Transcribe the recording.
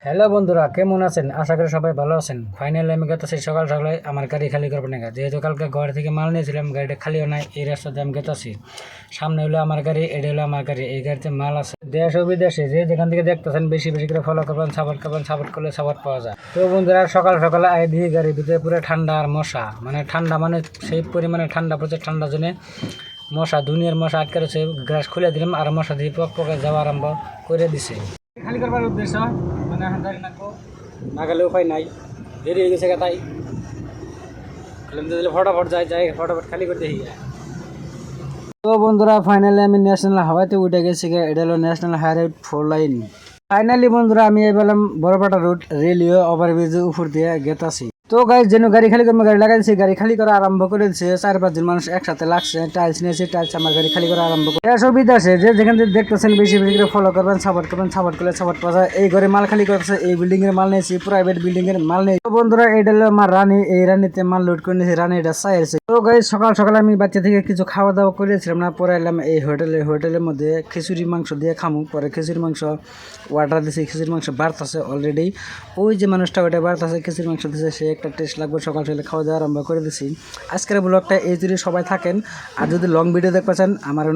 Hello বন্ধুরা, কেমন আছেন? আশা করি সবাই ভালো আছেন। ফাইনালি আমি গেতেছি সকাল সকালে আমার গাড়ি খালি করবো না, যেহেতু কালকে ঘর থেকে মাল নিয়েছিলাম, গাড়িটা খালিও নাই। এই রাস্তাতে আমি গেতেছি, সামনে হলো আমার গাড়ি, এটা হলো আমার গাড়ি। এই গাড়িতে মাল আছে দেশ ও বিদেশে, যে যেখান থেকে দেখতেছেন বেশি বেশি করে ফলো করবেন, সাপোর্ট করবেন। সাপোর্ট করলে সাপোর্ট পাওয়া যায়। তো বন্ধুরা, সকাল সকালে আয় দিয়ে গাড়ির ভিতরে পুরো ঠান্ডা আর মশা, মানে ঠান্ডা, মানে সেই পরিমাণে ঠান্ডা পড়ছে। ঠান্ডার জন্য মশা, দুনিয়ার মশা আটকে রয়েছে। গ্যাস খুলে দিলাম আর মশা দিয়ে পক পকে যাওয়া আরম্ভ করে দিছে। খালি করবার উদ্দেশ্য মানে এখন গাড়ি নাকবো, না গেলে উপায় নাই, দেরি হয়ে গেছে। তাই দিলে ফটাফট যাই ফটাফট খালি করতে হয়ে। তো বন্ধুরা, ফাইনালি আমি ন্যাশনাল হাইওয়েতে উঠে গেছি। এটা হলো ন্যাশনাল হাইওয়ে 4 লাইন। ফাইনালি বন্ধুরা, আমি এলাম বড়পাটা রোড রেলওয়ে ওভারব্রিজের উপর দিয়ে গেতাছি। তো গাড়ি যেন গাড়ি খালি করে গাড়ি লাগাইছি, গাড়ি খালি করা আরম্ভ করে দিচ্ছে। 4-5 জন মানুষ একসাথে লাগছে, টাইলস নিয়েছে, টাইলস আমার গাড়ি খালি করা আরম্ভ করে সুবিধা আছে। যে যেখান থেকে দেখতেছেন বেশি বেশি করে ফলো করবেন, সাপোর্ট করবেন। সাপোর্ট করলে সাপোর্ট পাওয়া যায়। এই ঘরে মাল খালি করতেছে, এই বিল্ডিং এর মাল নিয়েছি, প্রাইভেট বিল্ডিং এর মাল নেই। তো বন্ধুরা, এটা হলো আমার রানী, এই রানীতে মাল লোড করে নিয়েছি, রানী এটা চাইছে। তো গাড়ি সকাল সকাল আমি বাচ্চা থেকে কিছু খাওয়া দাওয়া করেছিলাম না, পরে এলাম এই হোটেলের মধ্যে খিচুড়ি মাংস দিয়ে খামু। পরে খিচুড়ি মাংস অর্ডার দিয়েছি, খিচুড়ি মাংস বাড়তেছে অলরেডি। ওই যে মানুষটা ওইটা বাড়তেছে, খিচুড়ি মাংস দিয়েছে, সে একটা টেস্ট লাগবে। সকাল সকালে খাওয়া দাওয়া আরম্ভ করে দিছি। আজকের ব্লগটা এই যদি সবাই থাকেন, আর যদি লং ভিডিও দেখতে চান আমার